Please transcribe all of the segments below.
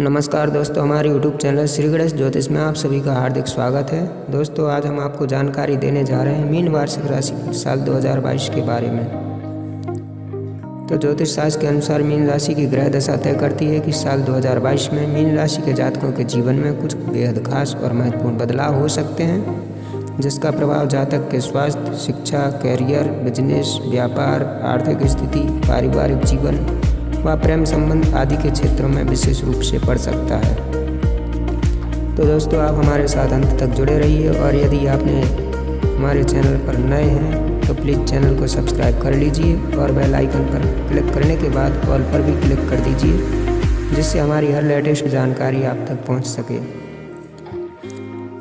नमस्कार दोस्तों, हमारे यूट्यूब चैनल श्री गणेश ज्योतिष में आप सभी का हार्दिक स्वागत है। दोस्तों, आज हम आपको जानकारी देने जा रहे हैं मीन वार्षिक राशि साल 2022 के बारे में। तो ज्योतिष शास्त्र के अनुसार मीन राशि की ग्रह दशा तय करती है कि साल 2022 में मीन राशि के जातकों के जीवन में कुछ बेहद खास और महत्वपूर्ण बदलाव हो सकते हैं, जिसका प्रभाव जातक के स्वास्थ्य, शिक्षा, कैरियर, बिजनेस, व्यापार, आर्थिक स्थिति, पारिवारिक जीवन व प्रेम संबंध आदि के क्षेत्रों में विशेष रूप से पड़ सकता है। तो दोस्तों, आप हमारे साथ अंत तक जुड़े रहिए और यदि आपने हमारे चैनल पर नए हैं तो प्लीज़ चैनल को सब्सक्राइब कर लीजिए और बेल आइकन पर क्लिक करने के बाद ऑल पर भी क्लिक कर दीजिए, जिससे हमारी हर लेटेस्ट जानकारी आप तक पहुंच सके।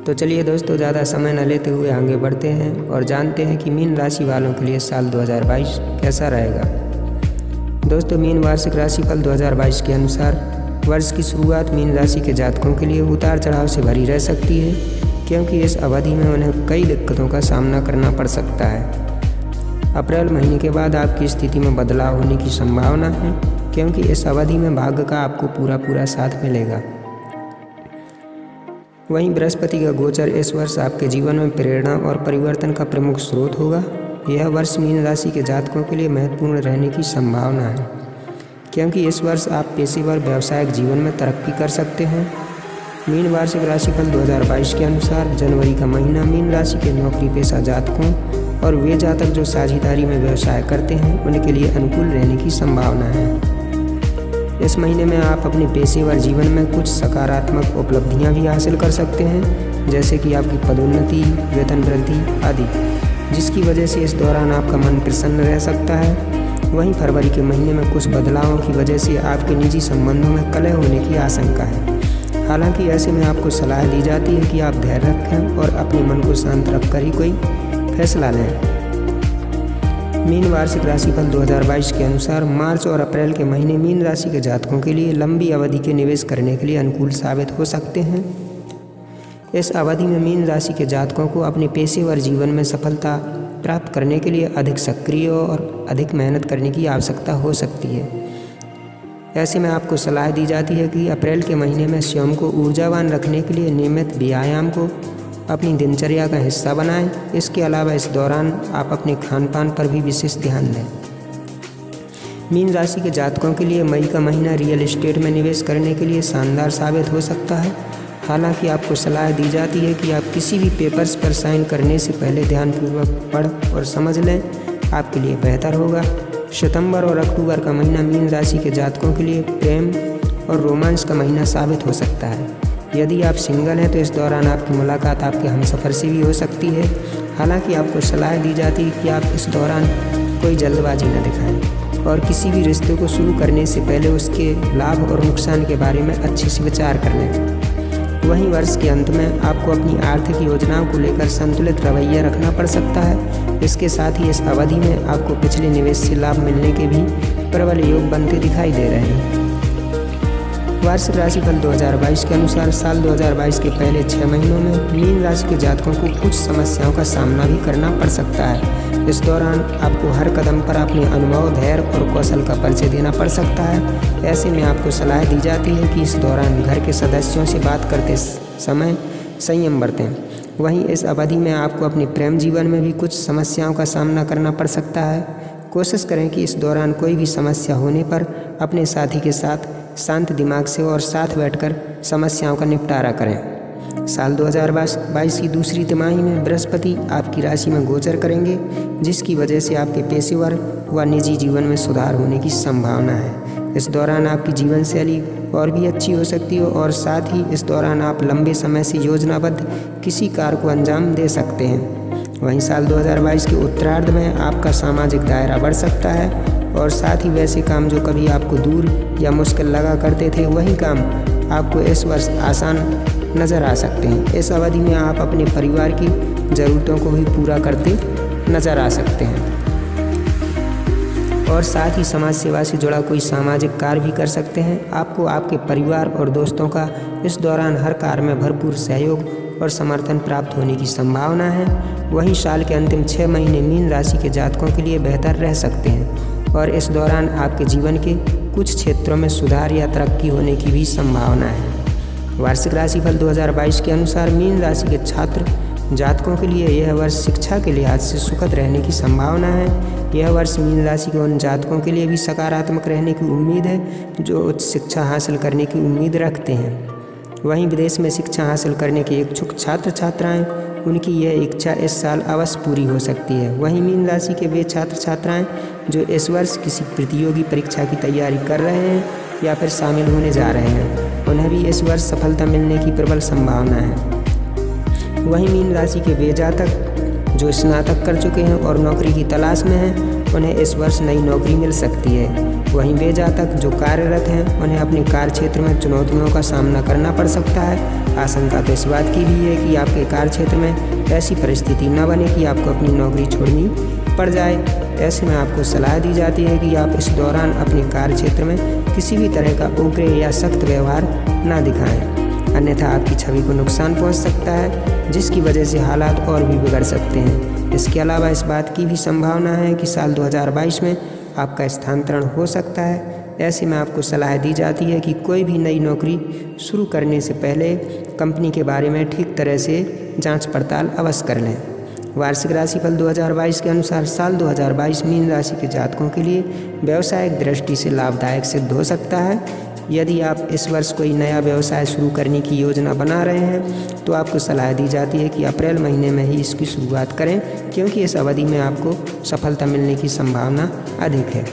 तो चलिए दोस्तों, ज़्यादा समय न लेते हुए आगे बढ़ते हैं और जानते हैं कि मीन राशि वालों के लिए साल 2022 कैसा रहेगा। दोस्तों, मीन वार्षिक राशिफल 2022 के अनुसार वर्ष की शुरुआत मीन राशि के जातकों के लिए उतार चढ़ाव से भरी रह सकती है, क्योंकि इस अवधि में उन्हें कई दिक्कतों का सामना करना पड़ सकता है। अप्रैल महीने के बाद आपकी स्थिति में बदलाव होने की संभावना है, क्योंकि इस अवधि में भाग्य का आपको पूरा साथ मिलेगा। वहीं बृहस्पति का गोचर इस वर्ष आपके जीवन में प्रेरणा और परिवर्तन का प्रमुख स्रोत होगा। यह वर्ष मीन राशि के जातकों के लिए महत्वपूर्ण रहने की संभावना है, क्योंकि इस वर्ष आप पेशेवर व्यावसायिक जीवन में तरक्की कर सकते हैं। मीन वार्षिक राशिफल 2022 के अनुसार जनवरी का महीना मीन राशि के नौकरी पेशा जातकों और वे जातक जो साझेदारी में व्यवसाय करते हैं उनके लिए अनुकूल रहने की संभावना है। इस महीने में आप अपने पेशेवर जीवन में कुछ सकारात्मक उपलब्धियां भी हासिल कर सकते हैं, जैसे कि आपकी पदोन्नति, वेतन वृद्धि आदि, जिसकी वजह से इस दौरान आपका मन प्रसन्न रह सकता है। वहीं फरवरी के महीने में कुछ बदलावों की वजह से आपके निजी संबंधों में कलह होने की आशंका है। हालांकि ऐसे में आपको सलाह दी जाती है कि आप धैर्य रखें और अपने मन को शांत रखकर ही कोई फैसला लें। मीन वार्षिक राशिफल 2022 के अनुसार मार्च और अप्रैल के महीने मीन राशि के जातकों के लिए लंबी अवधि के निवेश करने के लिए अनुकूल साबित हो सकते हैं। इस अवधि में मीन राशि के जातकों को अपने पेशेवर जीवन में सफलता प्राप्त करने के लिए अधिक सक्रिय और अधिक मेहनत करने की आवश्यकता हो सकती है। ऐसे में आपको सलाह दी जाती है कि अप्रैल के महीने में स्वयं को ऊर्जावान रखने के लिए नियमित व्यायाम को अपनी दिनचर्या का हिस्सा बनाएं। इसके अलावा इस दौरान आप अपने खान पान पर भी विशेष ध्यान दें। मीन राशि के जातकों के लिए मई का महीना रियल एस्टेट में निवेश करने के लिए शानदार साबित हो सकता है। हालांकि आपको सलाह दी जाती है कि आप किसी भी पेपर्स पर साइन करने से पहले ध्यानपूर्वक पढ़ और समझ लें, आपके लिए बेहतर होगा। सितंबर और अक्टूबर का महीना मीन राशि के जातकों के लिए प्रेम और रोमांस का महीना साबित हो सकता है। यदि आप सिंगल हैं तो इस दौरान आपकी मुलाकात आपके हमसफ़र से भी हो सकती है। हालांकि आपको सलाह दी जाती है कि आप इस दौरान कोई जल्दबाजी न दिखाएं और किसी भी रिश्ते को शुरू करने से पहले उसके लाभ और नुकसान के बारे में अच्छे से विचार कर लें। वहीं वर्ष के अंत में आपको अपनी आर्थिक योजनाओं को लेकर संतुलित रवैया रखना पड़ सकता है। इसके साथ ही इस अवधि में आपको पिछले निवेश से लाभ मिलने के भी प्रबल योग बनते दिखाई दे रहे हैं। वार्षिक राशिफल 2022 के अनुसार साल 2022 के पहले 6 महीनों में मीन राशि के जातकों को कुछ समस्याओं का सामना भी करना पड़ सकता है। इस दौरान आपको हर कदम पर अपने अनुभव, धैर्य और कौशल का परिचय देना पड़ सकता है। ऐसे में आपको सलाह दी जाती है कि इस दौरान घर के सदस्यों से बात करते समय संयम बरतें। वहीं इस अवधि में आपको अपने प्रेम जीवन में भी कुछ समस्याओं का सामना करना पड़ सकता है। कोशिश करें कि इस दौरान कोई भी समस्या होने पर अपने साथी के साथ शांत दिमाग से और साथ बैठकर समस्याओं का निपटारा करें। साल 2022 की दूसरी तिमाही में बृहस्पति आपकी राशि में गोचर करेंगे, जिसकी वजह से आपके पेशेवर व निजी जीवन में सुधार होने की संभावना है। इस दौरान आपकी जीवन शैली और भी अच्छी हो सकती है और साथ ही इस दौरान आप लंबे समय से योजनाबद्ध किसी कार्य को अंजाम दे सकते हैं। वहीं साल 2022 के उत्तरार्ध में आपका सामाजिक दायरा बढ़ सकता है और साथ ही वैसे काम जो कभी आपको दूर या मुश्किल लगा करते थे, वही काम आपको इस वर्ष आसान नज़र आ सकते हैं। इस अवधि में आप अपने परिवार की ज़रूरतों को भी पूरा करते नज़र आ सकते हैं और साथ ही समाज सेवा से जुड़ा कोई सामाजिक कार्य भी कर सकते हैं। आपको आपके परिवार और दोस्तों का इस दौरान हर कार्य में भरपूर सहयोग और समर्थन प्राप्त होने की संभावना है। वहीं साल के अंतिम 6 महीने मीन राशि के जातकों के लिए बेहतर रह सकते हैं और इस दौरान आपके जीवन के कुछ क्षेत्रों में सुधार या तरक्की होने की भी संभावना है। वार्षिक राशिफल 2022 के अनुसार मीन राशि के छात्र जातकों के लिए यह वर्ष शिक्षा के लिहाज से सुखद रहने की संभावना है। यह वर्ष मीन राशि के उन जातकों के लिए भी सकारात्मक रहने की उम्मीद है जो उच्च शिक्षा हासिल करने की उम्मीद रखते हैं। वहीं विदेश में शिक्षा हासिल करने के इच्छुक छात्र छात्राएं, उनकी यह इच्छा इस साल अवश्य पूरी हो सकती है। वहीं मीन राशि के वे छात्र छात्राएं जो इस वर्ष किसी प्रतियोगी परीक्षा की तैयारी कर रहे हैं या फिर शामिल होने जा रहे हैं, उन्हें भी इस वर्ष सफलता मिलने की प्रबल संभावना है। वहीं मीन राशि के वे जातक जो स्नातक कर चुके हैं और नौकरी की तलाश में हैं, उन्हें इस वर्ष नई नौकरी मिल सकती है। वहीं वे जातक जो कार्यरत हैं, उन्हें अपने कार्य क्षेत्र में चुनौतियों का सामना करना पड़ सकता है। आशंका तो इस बात की भी है कि आपके कार्य क्षेत्र में ऐसी परिस्थिति न बने कि आपको अपनी नौकरी छोड़नी पड़ जाए। ऐसे में आपको सलाह दी जाती है कि आप इस दौरान अपने कार्य क्षेत्र में किसी भी तरह का उग्र या सख्त व्यवहार न दिखाएं, अन्यथा आपकी छवि को नुकसान पहुंच सकता है, जिसकी वजह से हालात और भी बिगड़ सकते हैं। इसके अलावा इस बात की भी संभावना है कि साल 2022 में आपका स्थानांतरण हो सकता है। ऐसे में आपको सलाह दी जाती है कि कोई भी नई नौकरी शुरू करने से पहले कंपनी के बारे में ठीक तरह से जांच पड़ताल अवश्य कर लें। वार्षिक राशिफल 2022 के अनुसार साल 2022 मीन राशि के जातकों के लिए व्यावसायिक दृष्टि से लाभदायक सिद्ध हो सकता है। यदि आप इस वर्ष कोई नया व्यवसाय शुरू करने की योजना बना रहे हैं तो आपको सलाह दी जाती है कि अप्रैल महीने में ही इसकी शुरुआत करें, क्योंकि इस अवधि में आपको सफलता मिलने की संभावना अधिक है।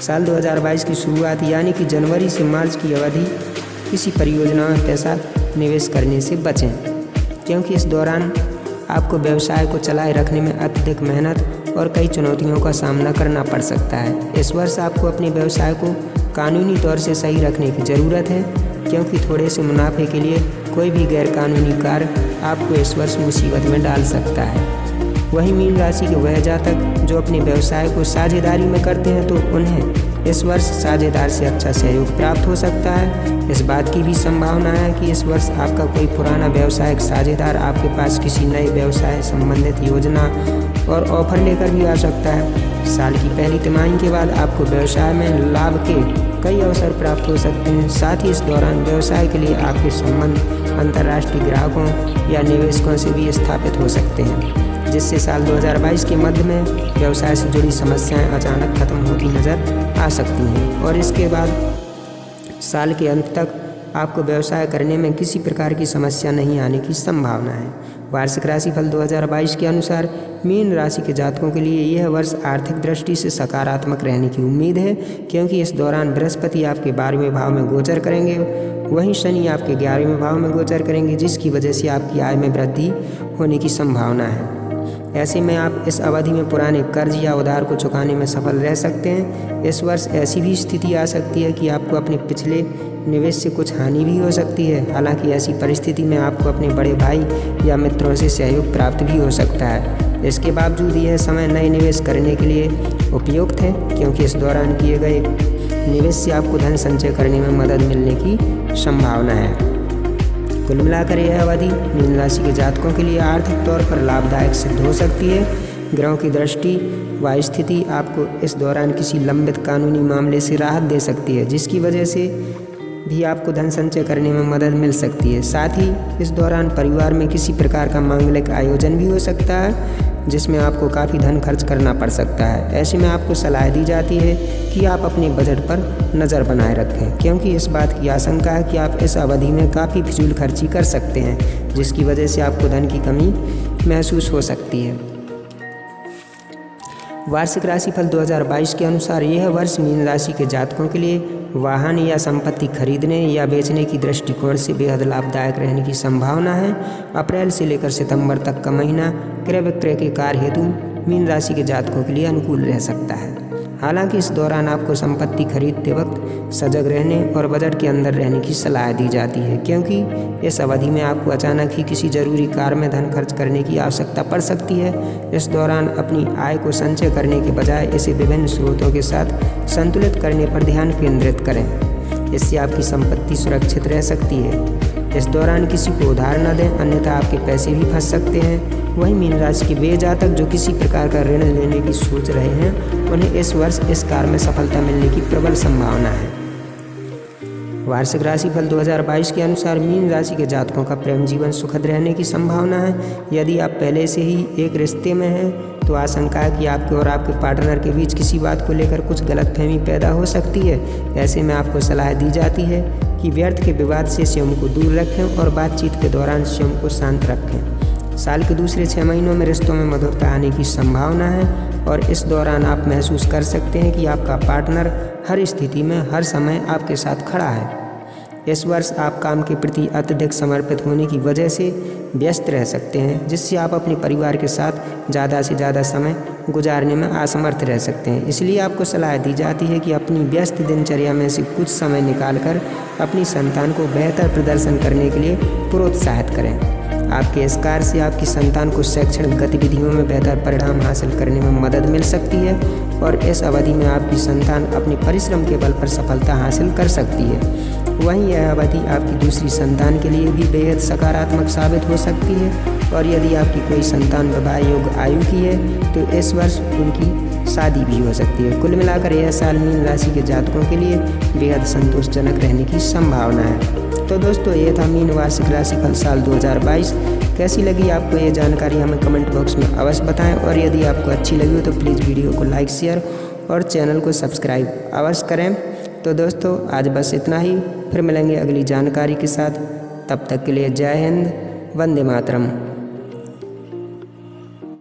साल 2022 की शुरुआत यानी कि जनवरी से मार्च की अवधि किसी परियोजना में पैसा निवेश करने से बचें, क्योंकि इस दौरान आपको व्यवसाय को चलाए रखने में अत्यधिक मेहनत और कई चुनौतियों का सामना करना पड़ सकता है। इस वर्ष आपको अपने व्यवसाय को कानूनी तौर से सही रखने की ज़रूरत है, क्योंकि थोड़े से मुनाफे के लिए कोई भी गैरकानूनी कार्य आपको इस वर्ष मुसीबत में डाल सकता है। वहीं मीन राशि के वह जातक जो अपने व्यवसाय को साझेदारी में करते हैं तो उन्हें इस वर्ष साझेदार से अच्छा सहयोग प्राप्त हो सकता है। इस बात की भी संभावना है कि इस वर्ष आपका कोई पुराना व्यवसायिक साझेदार आपके पास किसी नए व्यवसाय संबंधित योजना और ऑफर लेकर भी आ सकता है। साल की पहली तिमाही के बाद आपको व्यवसाय में लाभ के कई अवसर प्राप्त हो सकते हैं। साथ ही इस दौरान व्यवसाय के लिए आपके संबंध अंतर्राष्ट्रीय ग्राहकों या निवेशकों से भी स्थापित हो सकते हैं, जिससे साल 2022 के मध्य में व्यवसाय से जुड़ी समस्याएं अचानक खत्म होती नजर आ सकती हैं और इसके बाद साल के अंत तक आपको व्यवसाय करने में किसी प्रकार की समस्या नहीं आने की संभावना है। वार्षिक राशिफल 2022 के अनुसार मीन राशि के जातकों के लिए यह वर्ष आर्थिक दृष्टि से सकारात्मक रहने की उम्मीद है, क्योंकि इस दौरान बृहस्पति आपके 12वें भाव में गोचर करेंगे, वहीं शनि आपके 11वें भाव में गोचर करेंगे, जिसकी वजह से आपकी आय में वृद्धि होने की संभावना है। ऐसे में आप इस अवधि में पुराने कर्ज या उधार को चुकाने में सफल रह सकते हैं। इस वर्ष ऐसी भी स्थिति आ सकती है कि आपको अपने पिछले निवेश से कुछ हानि भी हो सकती है। हालांकि ऐसी परिस्थिति में आपको अपने बड़े भाई या मित्रों से सहयोग प्राप्त भी हो सकता है। इसके बावजूद यह समय नए निवेश करने के लिए उपयुक्त है, क्योंकि इस दौरान किए गए निवेश से आपको धन संचय करने में मदद मिलने की संभावना है। कुल मिलाकर यह अवधि मीन राशि के जातकों के लिए आर्थिक तौर पर लाभदायक सिद्ध हो सकती है। ग्रहों की दृष्टि व स्थिति आपको इस दौरान किसी लंबित कानूनी मामले से राहत दे सकती है, जिसकी वजह से भी आपको धन संचय करने में मदद मिल सकती है। साथ ही इस दौरान परिवार में किसी प्रकार का मांगलिक आयोजन भी हो सकता है, जिसमें आपको काफ़ी धन खर्च करना पड़ सकता है। ऐसे में आपको सलाह दी जाती है कि आप अपने बजट पर नज़र बनाए रखें, क्योंकि इस बात की आशंका है कि आप इस अवधि में काफ़ी फिजूल खर्ची कर सकते हैं, जिसकी वजह से आपको धन की कमी महसूस हो सकती है। वार्षिक राशिफल 2022 के अनुसार यह वर्ष मीन राशि के जातकों के लिए वाहन या संपत्ति खरीदने या बेचने की दृष्टिकोण से बेहद लाभदायक रहने की संभावना है। अप्रैल से लेकर सितंबर तक का महीना क्रय विक्रय के कार्य हेतु मीन राशि के जातकों के लिए अनुकूल रह सकता है। हालांकि इस दौरान आपको संपत्ति खरीदते वक्त सजग रहने और बजट के अंदर रहने की सलाह दी जाती है, क्योंकि इस अवधि में आपको अचानक ही किसी जरूरी कार्य में धन खर्च करने की आवश्यकता पड़ सकती है। इस दौरान अपनी आय को संचय करने के बजाय इसे विभिन्न स्रोतों के साथ संतुलित करने पर ध्यान केंद्रित करें। इससे आपकी संपत्ति सुरक्षित रह सकती है। इस दौरान किसी को उधार न दें, अन्यथा आपके पैसे भी फंस सकते हैं। वहीं मीन राशि के वे जातक जो किसी प्रकार का ऋण लेने की सोच रहे हैं, उन्हें इस वर्ष इस कार्य में सफलता मिलने की प्रबल संभावना है। वार्षिक राशिफल 2022 के अनुसार मीन राशि के जातकों का प्रेम जीवन सुखद रहने की संभावना है। यदि आप पहले से ही एक रिश्ते में हैं तो आशंका है कि आपके और आपके पार्टनर के बीच किसी बात को लेकर कुछ गलतफहमी पैदा हो सकती है। ऐसे में आपको सलाह दी जाती है कि व्यर्थ के विवाद से स्वयं को दूर रखें और बातचीत के दौरान स्वयं को शांत रखें। साल के दूसरे 6 महीनों में रिश्तों में मधुरता आने की संभावना है और इस दौरान आप महसूस कर सकते हैं कि आपका पार्टनर हर स्थिति में हर समय आपके साथ खड़ा है। इस वर्ष आप काम के प्रति अत्यधिक समर्पित होने की वजह से व्यस्त रह सकते हैं, जिससे आप अपने परिवार के साथ ज़्यादा से ज़्यादा समय गुजारने में असमर्थ रह सकते हैं। इसलिए आपको सलाह दी जाती है कि अपनी व्यस्त दिनचर्या में से कुछ समय निकालकर अपनी संतान को बेहतर प्रदर्शन करने के लिए प्रोत्साहित करें। आपके इस कार्य से आपकी संतान को शैक्षणिक गतिविधियों में बेहतर परिणाम हासिल करने में मदद मिल सकती है और इस अवधि में आपकी संतान अपने परिश्रम के बल पर सफलता हासिल कर सकती है। वहीं यह अवधि आपकी दूसरी संतान के लिए भी बेहद सकारात्मक साबित हो सकती है और यदि आपकी कोई संतान विवाह योग्य आयु की है तो इस वर्ष उनकी शादी भी हो सकती है। कुल मिलाकर यह साल मीन राशि के जातकों के लिए बेहद संतोषजनक रहने की संभावना है। तो दोस्तों, ये था मीन वार्षिक राशिफल साल 2022। कैसी लगी आपको ये जानकारी हमें कमेंट बॉक्स में अवश्य बताएं और यदि आपको अच्छी लगी हो तो प्लीज़ वीडियो को लाइक, शेयर और चैनल को सब्सक्राइब अवश्य करें। तो दोस्तों, आज बस इतना ही। फिर मिलेंगे अगली जानकारी के साथ। तब तक के लिए जय हिंद, वंदे मातरम।